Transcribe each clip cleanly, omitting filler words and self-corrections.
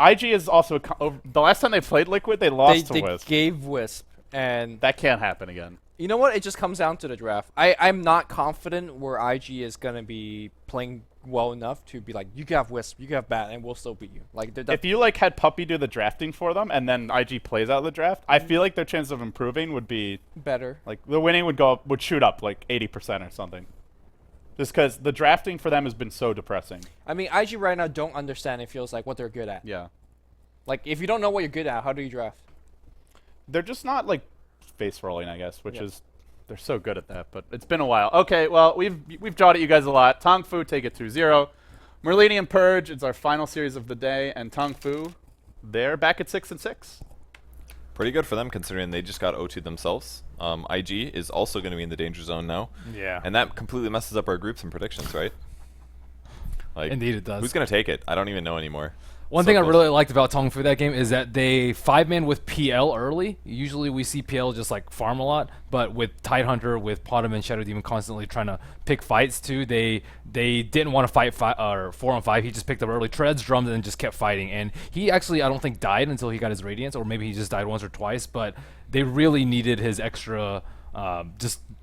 IG is also the last time they played Liquid, they lost to They Wisp. gave Wisp, and That can't happen again. you know what? It just comes down to the draft. I'm not confident where IG is gonna be playing well enough to be like, you can have Wisp, you can have Bat, and we'll still beat you. Like, If you like had Puppy do the drafting for them, and then IG plays out the draft, I feel like their chance of improving would be better. like the winning would shoot up like 80% or something. Just because the drafting for them has been so depressing. I mean, IG right now don't understand. It feels like what they're good at. Yeah, Like, if you don't know what you're good at, how do you draft? they're just not like face rolling, I guess, which is they're so good at that. But it's been a while. Okay, well we've jawed at you guys a lot. Tong Fu take it 2-0. Merlinium Purge, it's our final series of the day, and Tong Fu, they're back at 6-6. Pretty good for them considering they just got O2 themselves. IG is also going to be in the danger zone now. Yeah. And that completely messes up our groups and predictions, right? Like, Indeed it does. Who's going to take it? I don't even know anymore. One thing I really liked about Tong Fu that game is that they 5-man with PL early. Usually we see PL just like farm a lot, but with Tidehunter, with Potem and Shadow Demon constantly trying to pick fights too, they didn't want to fight 4-on-5. He just picked up early treads, drums, and just kept fighting. And he actually, I don't think, died until he got his Radiance, or maybe he just died once or twice. But they really needed his extra.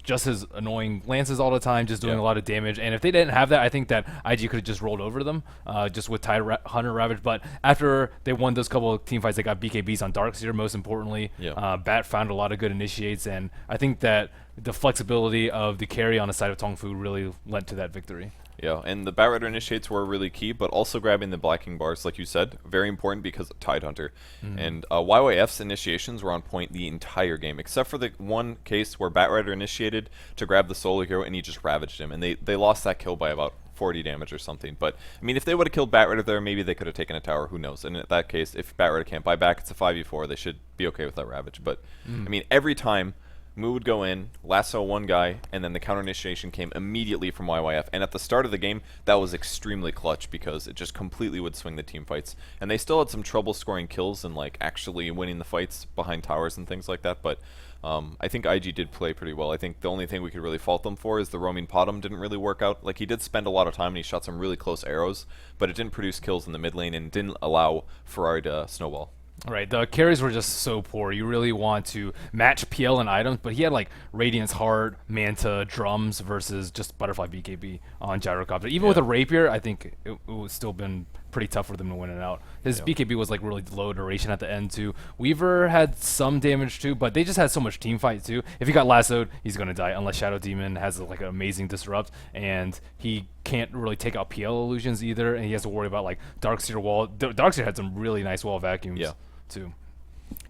Just his annoying lances all the time, just doing a lot of damage. And if they didn't have that, I think that IG could have just rolled over them, just with Hunter Ravage. But after they won those couple of team fights, they got BKBs on Darkseer, most importantly. Bat found a lot of good initiates, and I think that the flexibility of the carry on the side of Tong Fu really lent to that victory. Yeah, and the Bat Rider initiates were really key, but also grabbing the Blacking bars, like you said, very important because of Tidehunter. And YYF's initiations were on point the entire game, except for the one case where Bat Rider initiated to grab the solo hero and he just ravaged him, and they lost that kill by about 40 damage or something. But I mean, if they would have killed Bat Rider there, maybe they could have taken a tower, who knows. And in that case, if Bat Rider can't buy back, it's a 5v4, they should be okay with that ravage. But I mean, every time Mu would go in, lasso one guy, and then the counter initiation came immediately from YYF. And at the start of the game, that was extremely clutch because it just completely would swing the team fights. And they still had some trouble scoring kills and like actually winning the fights behind towers and things like that. But I think IG did play pretty well. I think the only thing we could really fault them for is the roaming Potem didn't really work out. Like, he did spend a lot of time and he shot some really close arrows, but it didn't produce kills in the mid lane and didn't allow Ferrari to snowball. Right, the carries were just so poor. You really want to match PL and items, but he had like Radiance Heart, Manta, Drums versus just Butterfly BKB on Gyrocopter. Even with a Rapier, I think it would still been pretty tough for them to win it out. His BKB was like really low duration at the end too. Weaver had some damage too, but they just had so much team fight too. If he got lassoed, he's gonna die unless Shadow Demon has like an amazing disrupt, and he can't really take out PL illusions either, and he has to worry about like Darkseer wall. Darkseer had some really nice wall vacuums too.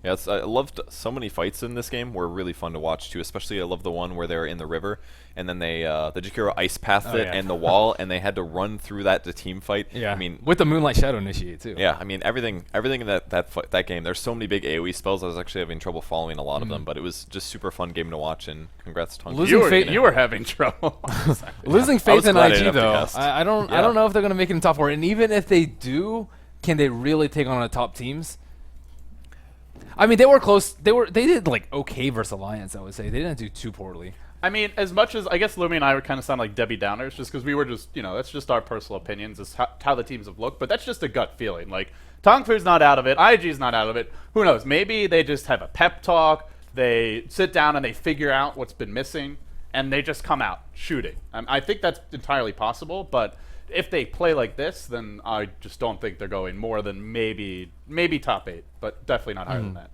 Yeah, I loved so many fights in this game. Were really fun to watch too. Especially I love the one where they're in the river and then they the Jakiro ice pathed it and the wall, and they had to run through that to team fight. Yeah, I mean, with the Moonlight Shadow initiate too. Yeah, I mean everything in that game. There's so many big AOE spells. I was actually having trouble following a lot of them, but it was just super fun game to watch. And congrats to Tong. You were having trouble. Losing faith in IG though. I don't know if they're gonna make it in top 4. And even if they do, can they really take on the top teams? I mean, they were close. They did like okay versus Alliance, I would say. They didn't do too poorly. I mean, as much as I guess Lumi and I would kind of sound like Debbie Downers, just because we were just, that's just our personal opinions, is how the teams have looked. But that's just a gut feeling. Like, Tong Fu's not out of it. IG's not out of it. Who knows? Maybe they just have a pep talk. They sit down and they figure out what's been missing, and they just come out shooting. I think that's entirely possible, but if they play like this, then I just don't think they're going more than maybe top 8, but definitely not higher than that.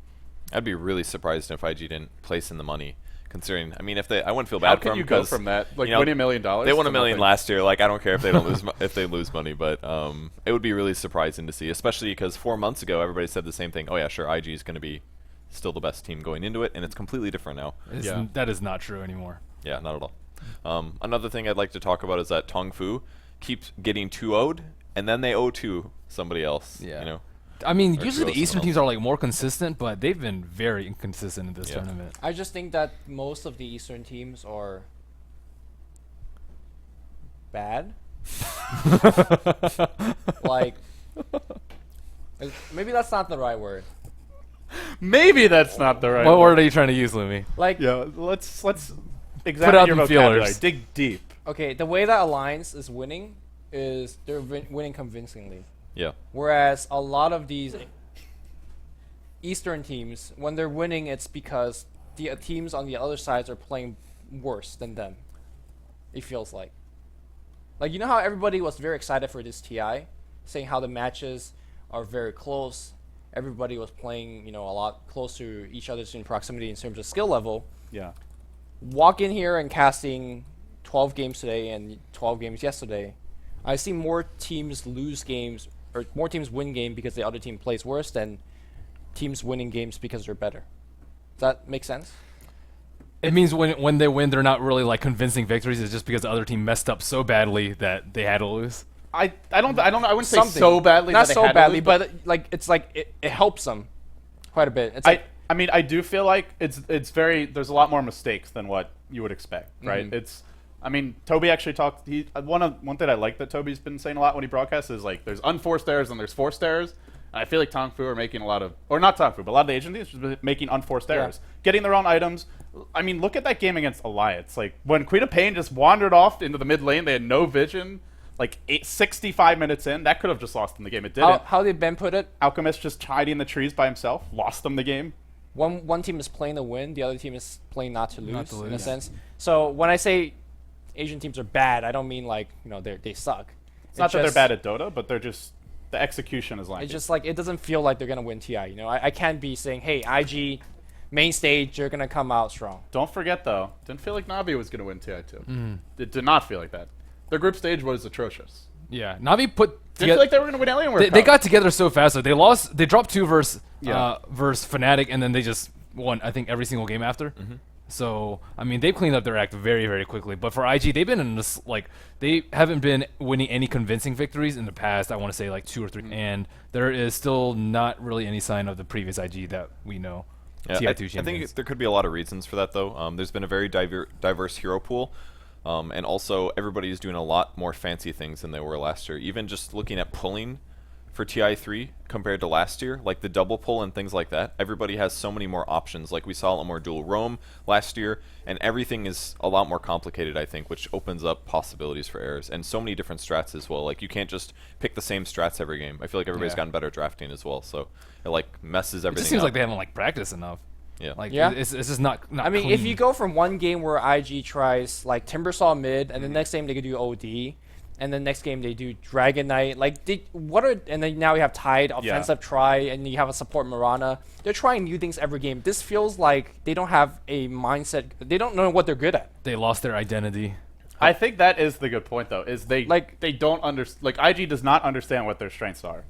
I'd be really surprised if IG didn't place in the money, considering. I mean, I wouldn't feel bad for them. How can you go from that, like winning $1 million? They won $1 million last year. Like, I don't care if they don't lose if they lose money, but it would be really surprising to see, especially because 4 months ago everybody said the same thing. Oh yeah, sure, IG is going to be still the best team going into it, and it's completely different now. That is not true anymore. Yeah, not at all. Another thing I'd like to talk about is that Tong Fu keeps getting 2-0'd, and then they 0-2 somebody else. Yeah. You know? I mean, usually the Eastern teams are like more consistent, but they've been very inconsistent in this tournament. I just think that most of the Eastern teams are bad. Like, maybe that's not the right word. Maybe that's not the right What word are you trying to use, Lumi? Like, let's examine your vocabulary. feelers. Dig deep. okay, the way that Alliance is winning is they're winning convincingly. Yeah. Whereas a lot of these Eastern teams, when they're winning, it's because the teams on the other sides are playing worse than them. It feels like. Like, you know how everybody was very excited for this TI, saying how the matches are very close. Everybody was playing, a lot close to each other's in proximity in terms of skill level. Yeah. Walk in here and casting 12 games today and 12 games yesterday. I see more teams lose games, or more teams win game because the other team plays worse than teams winning games because they're better. Does that make sense? It means when they win, they're not really like convincing victories. It's just because the other team messed up so badly that they had to lose. I don't know. I wouldn't say Something. so badly. Not that they so had to badly, lose, but like it helps them quite a bit. It's like, I mean, I do feel like it's very. There's a lot more mistakes than what you would expect, right? I mean, Toby actually talked. One thing I like that Toby's been saying a lot when he broadcasts is like there's unforced errors and there's forced errors. And I feel like Tong Fu are making a lot of, or not Tong Fu, but a lot of the Asian teams are making unforced errors, getting the wrong items. I mean, look at that game against Alliance. Like when Queen of Pain just wandered off into the mid lane, they had no vision. Like 65 minutes in, that could have just lost them the game. It didn't. how did Ben put it? Alchemist just hiding in the trees by himself, lost them the game. One team is playing to win, the other team is playing not to lose, Not to in a lose. sense. So when I say Asian teams are bad, I don't mean like they suck. It's not that they're bad at Dota, but they're just the execution is lacking. It's just like it doesn't feel like they're gonna win TI. I can't be saying, hey, IG main stage, you're gonna come out strong. Don't forget though, didn't feel like Navi was going to win TI2. It did not feel like that. Their group stage was atrocious. Yeah, Navi put. Didn't feel like they were going to win Alienware. They got together so fast. So they dropped 2 versus Yeah. Fnatic, and then they just won. I think every single game after. So I mean, they've cleaned up their act very, very quickly. But for IG, they've been in this they haven't been winning any convincing victories in the past. I want to say like 2 or 3, and there is still not really any sign of the previous IG that we know. Yeah, TI2 I champions. think there could be a lot of reasons for that, though. There's been a very diverse hero pool, and also everybody is doing a lot more fancy things than they were last year. Even just looking at pulling for TI3 compared to last year, like the double pull and things like that, everybody has so many more options. Like we saw a lot more dual roam last year, and everything is a lot more complicated, I think, which opens up possibilities for errors, and so many different strats as well. Like you can't just pick the same strats every game. I feel like everybody's gotten better at drafting as well, so it like messes It everything just seems up. like they haven't practiced enough. Yeah. It's just not I mean, if clean. you go from one game where IG tries like Timbersaw mid, and the next game they could do OD, and then next game they do Dragon Knight, and then now you have Tide offensive try, and you have a support Mirana. They're trying new things every game. This feels like they don't have a mindset. They don't know what they're good at. They lost their identity. I think that is the good point though. Is they don't IG does not understand what their strengths are.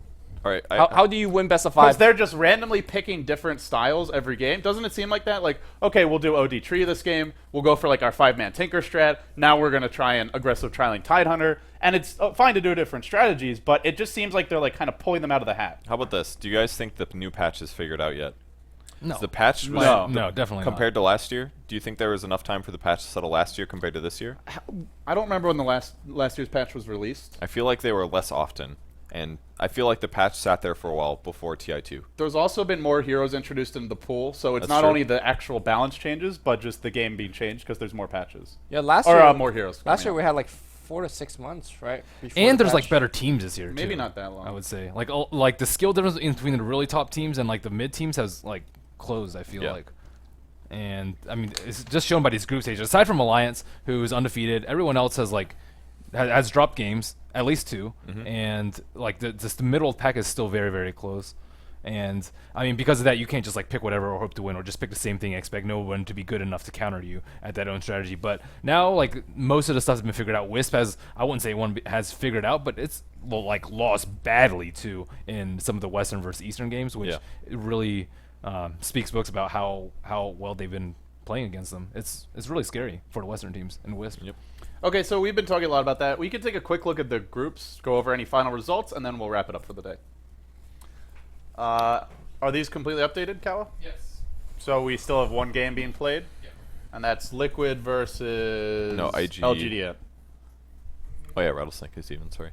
All right. How do you win best of Because 5? they're just randomly picking different styles every game. Doesn't it seem like that? Like, okay, we'll do OD tree this game. We'll go for like our 5-man Tinker strat. Now we're going to try an aggressive trialing Tidehunter. And it's fine to do different strategies, but it just seems like they're like kind of pulling them out of the hat. How about this? Do you guys think the new patch is figured out yet? No. Is the patch was No. Definitely compared to last year? Do you think there was enough time for the patch to settle last year compared to this year? I don't remember when the last year's patch was released. I feel like they were less often, and I feel like the patch sat there for a while before TI2. There's also been more heroes introduced into the pool, so it's That's not true. only the actual balance changes, but just the game being changed because there's more patches. Yeah, last Or year more heroes. Last year coming we had like 4 to 6 months, right? before And the there's like patch. better teams this year. Maybe too, not that long. I would say like the skill difference in between the really top teams and like the mid teams has like closed. I feel Yeah. like, and I mean it's just shown by these group stages. Aside from Alliance, who's undefeated, everyone else has like has dropped games, at least 2, and like the middle of the pack is still very, very close. And I mean, because of that, you can't just like pick whatever or hope to win, or just pick the same thing and expect no one to be good enough to counter you at that own strategy. But now, like most of the stuff has been figured out. Wisp has, I wouldn't say has figured out, but it's like lost badly too in some of the Western versus Eastern games, which it really speaks books about how well they've been playing against them. It's really scary for the Western teams and Wisp. Yep. Okay, so we've been talking a lot about that. We could take a quick look at the groups, go over any final results, and then we'll wrap it up for the day. Are these completely updated, Kawa? Yes. So we still have one game being played? Yeah. And that's Liquid versus No, IG. lgd.int. Oh yeah, Rattlesnake is even, sorry.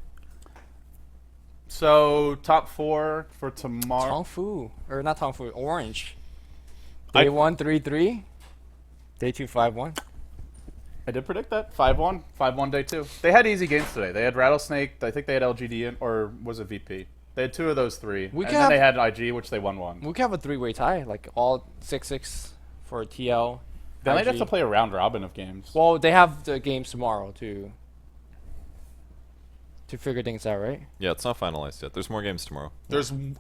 So top 4 for tomorrow. Tong Fu, or not Tong Fu, Orange. I- Day 1 3-3. Day 2 5-1. I did predict that. 5-1. 5-1 day 2. They had easy games today. They had Rattlesnake. I think they had lgd.int, or was it VP? They had 2 of those 3. We And can then they had IG, which they won 1. We could have a 3-way tie, like all 6-6 for TL. Then they'd have IG. to play a round robin of games. Well, they have the games tomorrow to figure things out, right? Yeah, it's not finalized yet. There's more games tomorrow.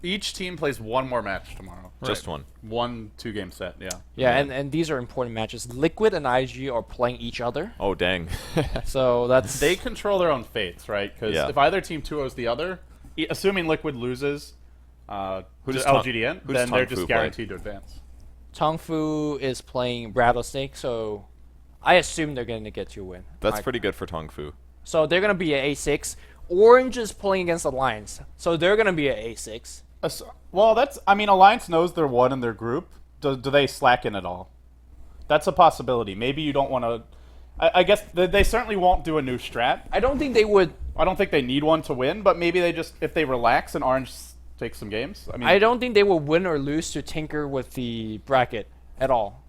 Each team plays 1 more match tomorrow. Just one. 1 2-game set, yeah. Yeah, and these are important matches. Liquid and IG are playing each other, Oh, dang. so that's They control their own fates, right? Because Yeah. if either team 2-0s the other, assuming Liquid loses Who to does Tong- LGDN, who does then they're Tong Fu just play? guaranteed to advance. Tong Fu is playing Rattlesnake, so I assume they're going to get to a win. That's Like, pretty good for Tong Fu. So they're going to be at A6. Orange is playing against Alliance, so they're going to be at A6. Well, Alliance knows they're 1 in their group. Do they slacken at all? That's a possibility. Maybe you don't want to. I guess they certainly won't do a new strat. I don't think they would. I don't think they need one to win, but maybe they just, if they relax and Orange takes some games. I don't think they will win or lose to tinker with the bracket at all.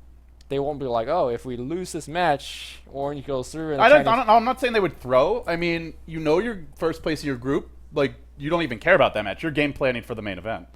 They won't be like, oh, if we lose this match, Orange goes through. And I'm not saying they would throw. I mean, you're first place in your group. Like, you don't even care about that match. You're game planning for the main event.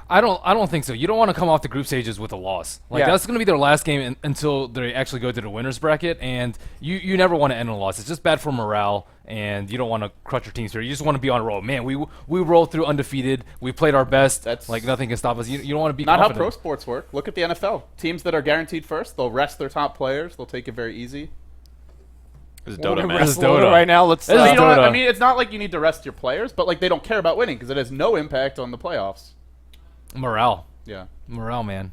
I don't think so. You don't want to come off the group stages with a loss. Like Yeah. that's going to be their last game until they actually go to the winners bracket, and you never want to end a loss. It's just bad for morale, and you don't want to crush your team spirit. You just want to be on a roll. Man, we rolled through undefeated. We played our best. That's like nothing can stop us. You don't want to be Not how confident. pro sports work. Look at the NFL. Teams that are guaranteed first, they'll rest their top players. They'll take it very easy. This is We're Dota, man. This is wrestling Dota. right now. Let's. This is You know what? Dota. I mean, it's not like you need to rest your players, but like they don't care about winning because it has no impact on the playoffs. Morale, Yeah. man.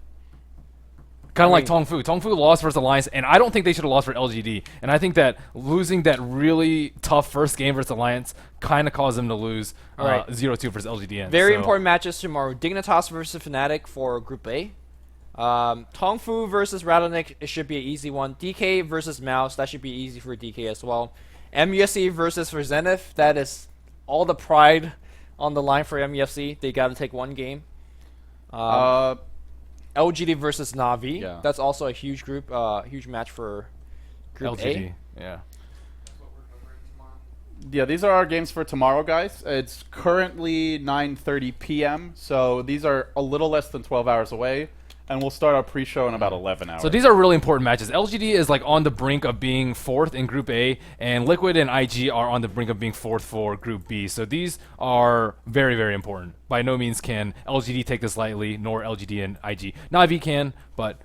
Kind of like Tong Fu. Tong Fu lost versus Alliance, and I don't think they should have lost for LGD. And I think that losing that really tough first game versus Alliance kind of caused them to lose Right. 0-2 versus LGDN. Very So- important matches tomorrow. Dignitas versus Fnatic for Group A. Tong Fu versus Rattlesnake, it should be an easy one. DK versus Mouse, that should be easy for DK as well. MUFC versus for Zenith, that is all the pride on the line for MUFC. They got to take one game. LGD versus Navi, Yeah. that's also a huge group, huge match for Group LGD. A. Yeah. Yeah, these are our games for tomorrow, guys. It's currently 9:30 p.m., so these are a little less than 12 hours away, and we'll start our pre-show in about 11 hours. So these are really important matches. LGD is like on the brink of being 4th in Group A, and Liquid and IG are on the brink of being 4th for Group B. So these are very, very important. By no means can LGD take this lightly, nor LGD and IG. Navi can, but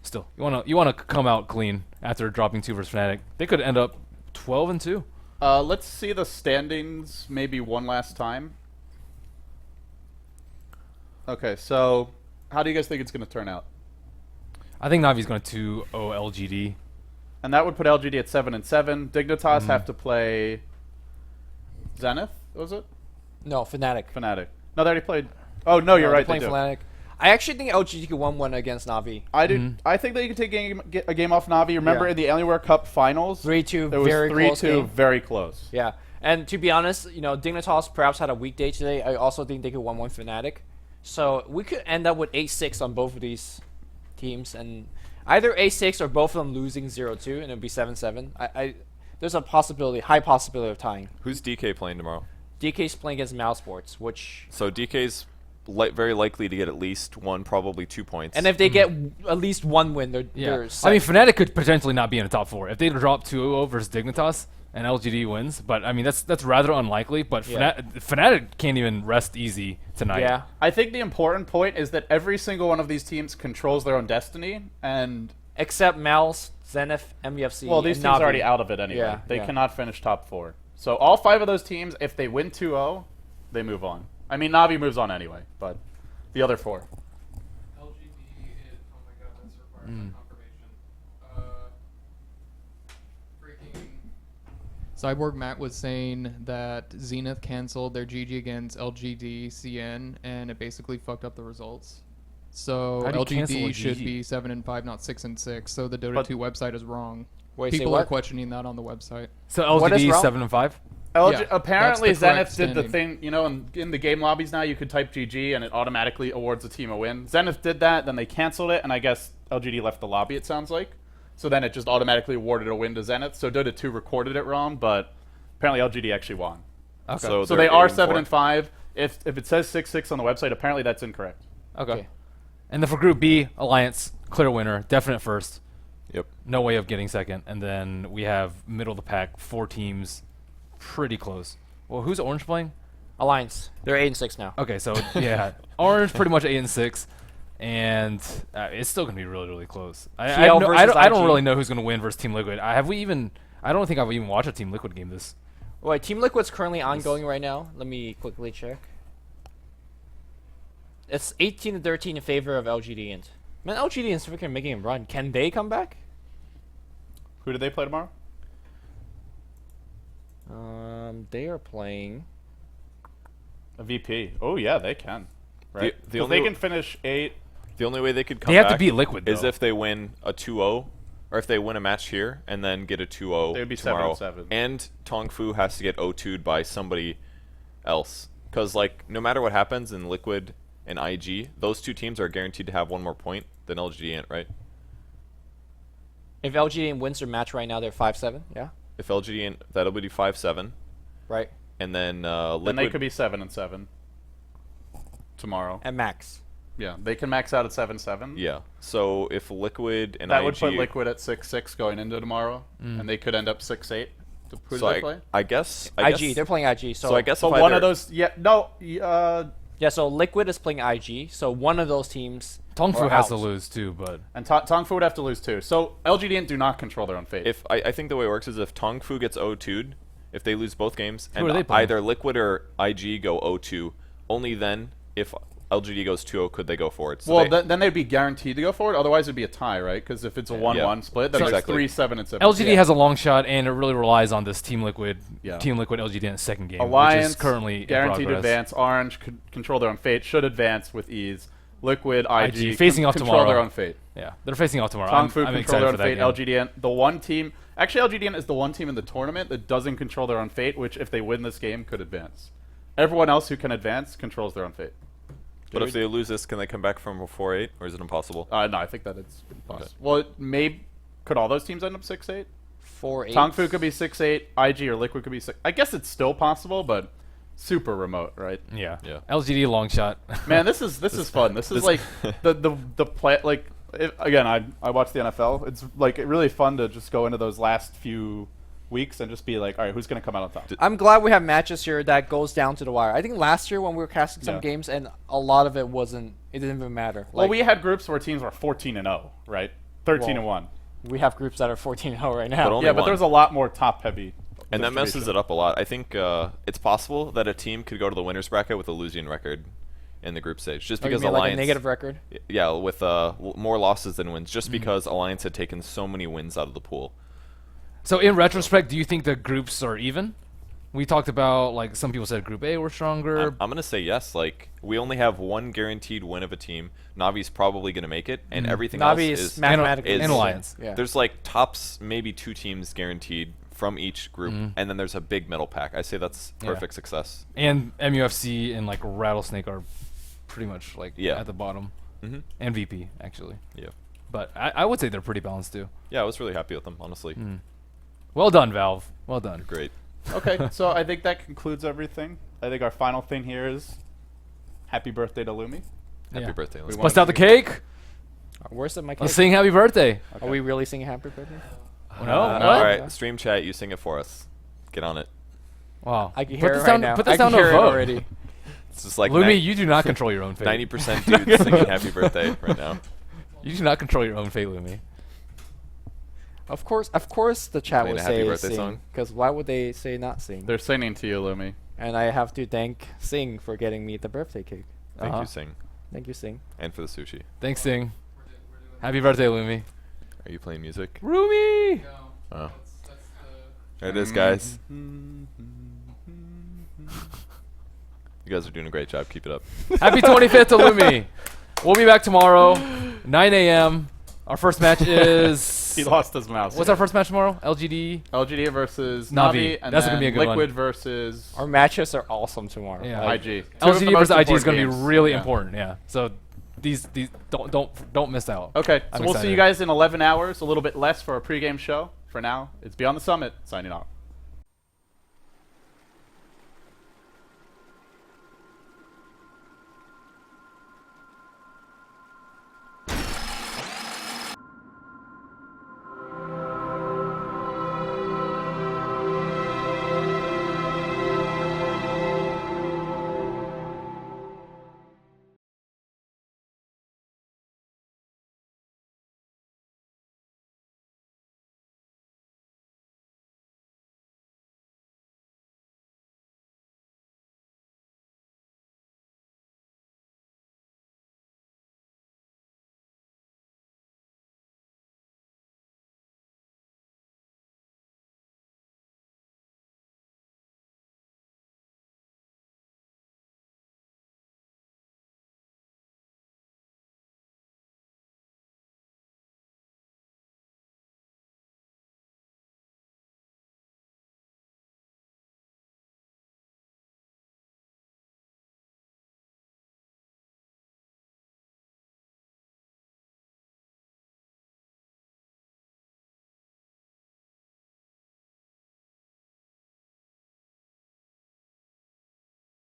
still, you wanna come out clean after dropping 2 versus Fnatic. They could end up 12-2. Let's see the standings maybe one last time. Okay, so how do you guys think it's going to turn out? I think Navi's going to 2-0 LGD. And that would put LGD at 7-7. Dignitas have to play Zenith, was it? No, Fnatic. Fnatic. No, they already played. Oh, no, you're They're right. They playing do. Fnatic. I actually think LGD could win one against Navi. I do. I think that you can take a game off Navi. Remember Yeah. in the Anywhere Cup finals, 3-2, it was very 3-2, close game. very close. Yeah, and to be honest, Dignitas perhaps had a weekday today. I also think they could win one Fnatic. So we could end up with 8-6 on both of these teams, and either 8-6 or both of them losing 0-2, and it'd be 7-7. There's a high possibility of tying. Who's DK playing tomorrow? DK's playing against Mouse Sports, which, So DK's very likely to get at least 1, probably 2 points. and if they get at least one win, they're I set. mean, Fnatic could potentially not be in the top 4 if they drop 2-0 versus Dignitas and LGD wins. But I mean, that's rather unlikely. But Yeah. Fnatic can't even rest easy tonight. yeah. I think the important point is that every single one of these teams controls their own destiny, and Except Mouse, Zenith, MUFC. well, these and teams Navi. are already out of it anyway. Yeah, They yeah. cannot finish top 4. So all 5 of those teams, if they win 2-0, they move on. I mean, Navi moves on anyway, but the other 4. LGD is, oh my god, that's required confirmation. Freaking. Cyborg Matt was saying that Zenith canceled their GG against LGD CN, and it basically fucked up the results. So How do you cancel a LGD should GG? be 7-5, not 6-6. So the Dota But- 2 website is wrong. Wait, say People are what? questioning that on the website. So What is LGD wrong? 7-5. Yeah, Apparently, that's the correct Zenith did the standing. thing, in the game lobbies now, you could type GG and it automatically awards a team a win. Zenith did that, then they canceled it, and I guess LGD left the lobby, it sounds like. So then it just automatically awarded a win to Zenith. So Dota 2 recorded it wrong, but apparently LGD actually won. So So they're they are 8-4. 7-5. If it says 6-6 on the website, apparently that's incorrect. Okay. And then for Group B, Alliance, clear winner, definite first. Yep. No way of getting second. And then we have middle of the pack, 4 teams, pretty close. Well, who's Orange playing? Alliance. They're 8-6 now. Okay, so yeah, Orange pretty much 8-6, and it's still gonna be really, really close. I TL don't versus IG. really know who's gonna win versus Team Liquid. I don't think I've even watched a Team Liquid game this. Wait, Team Liquid's currently ongoing right now. Let me quickly check. It's 18-13 in favor of lgd.int. Man, lgd.int's freaking making a run. Can they come back? Who do they play tomorrow? They are playing. A VP. Oh yeah, they can. Right. The 'Cause only they can finish 8. The only way they could come They have to back beat Liquid, is though. if they win a 2-0, or if they win a match here and then get a 2-0 They would be tomorrow. 7-7. And Tong Fu has to get 0-2'd by somebody else. Because, like, no matter what happens in Liquid and IG, those 2 teams are guaranteed to have 1 more point than LGD, right? If lgd.int wins their match right now, they're 5-7. Yeah. If LGD, that'll be 5-7. Right. And then Then Liquid. they could be 7-7 tomorrow. At max. Yeah, they can max out at 7-7. Yeah. So if Liquid and That IG. would put Liquid at 6-6 going into tomorrow, and they could end up 6-8. Who do So they play? I guess. IG. They're playing IG. So I guess So if one either- of those. Yeah. No. Yeah, so Liquid is playing IG. So one of those teams. Tong Fu are has out. to lose too, but And Tong Fu would have to lose too. So LGD do not control their own fate. If I think the way it works is if Tong Fu gets 0-2'd, if they lose both games, Who are they and playing? either Liquid or IG go 0-2, only then, if LGD goes 2-0, could they go forward. So well, they- then they'd be guaranteed to go forward. Otherwise, it'd be a tie, right? Because if it's a 1-1 split, then Exactly. it's 3-7 and 7. LGD has a long shot, and it really relies on this Team Liquid, Yeah. Team Liquid LGD in the second game, Alliance which is currently guaranteed in to progress. advance. Orange could control their own fate. Should advance with ease. Liquid, IG, facing off control tomorrow. their own fate. Yeah, they're facing off tomorrow. Tong Fu I'm control excited their for own that fate. game. LGDN, the one team. Actually, LGDN is the one team in the tournament that doesn't control their own fate, which if they win this game could advance. Everyone else who can advance controls their own fate. but if they lose this, can they come back from a 4-8, or is it impossible? No, I think that it's possible. Well, could all those teams end up 6-8? 4-8. Tong Fu could be 6-8. IG or Liquid could be 6. I guess it's still possible, but super remote, right? Yeah. Yeah. LGD long shot. Man, this is fun. This is like the play. Like again, I watch the NFL. It's like really fun to just go into those last few weeks and just be like, all right, who's gonna come out on top? I'm glad we have matches here that goes down to the wire. I think last year when we were casting some Yeah. games and a lot of it wasn't. It didn't even matter. Well, Like, we had groups where teams were 14-0, right? 13-1. we have groups that are 14-0 right now. But only Yeah, but one. there's a lot more top heavy. And that messes it up a lot. I think it's possible that a team could go to the winners bracket with a losing record in the group stage, just Oh, you because mean Alliance. like a negative record. Yeah, with more losses than wins, just because Alliance had taken so many wins out of the pool. So in retrospect, do you think the groups are even? We talked about, like, some people said Group A were stronger. I'm gonna say yes. Like, we only have one guaranteed win of a team. Navi's probably gonna make it, and everything Navi else is is mathematically is- and Alliance. Yeah. There's like tops, maybe 2 teams guaranteed from each group, and then there's a big middle pack. I say that's Yeah. perfect success. And MUFC and, like, Rattlesnake are pretty much, like, Yeah. at the bottom. Mm-hmm. And VP, actually. Yeah. But I would say they're pretty balanced, too. Yeah, I was really happy with them, honestly. Well done, Valve. Well done. Great. Okay, so I think that concludes everything. I think our final thing here is happy birthday to Lumi. Happy Yeah. birthday. Let's We go. Bust out the cake. Where's the mic? Let's sing happy birthday. Are we really singing happy birthday? No, All what? right, stream chat. You sing it for us. Get on it. Wow. I can Put hear this it down, right now. Put this I down can to hear a it vote. already. It's just like Lumi, you do not control your own fate. 90% dudes singing happy birthday right now. You do not control your own fate, Lumi. Of course, the chat Playing would a happy say birthday sing. song? Because why would they say not sing? They're singing to you, Lumi. And I have to thank Sing for getting me the birthday cake. Thank Uh-huh. you, Sing, Thank you, Sing. and for the sushi. Thanks, Sing. Happy birthday, Lumi. Are you playing music? Rumi! No, Oh, that's the. there it is, guys. You guys are doing a great job. Keep it up. Happy 25th to Lumi. We'll be back tomorrow, 9 a.m. Our first match is... He lost his mouse. What's our first match tomorrow? LGD? LGD versus Navi. Navi, and That's then gonna be a good one. Liquid versus Our matches are awesome tomorrow. Yeah. Like, IG. Two of the LGD most versus IG is important going to be games. really Yeah. important, yeah. So these don't miss out. Okay, I'm so we'll see excited. you guys in 11 hours, a little bit less for a pregame show. For now, it's Beyond the Summit, signing off.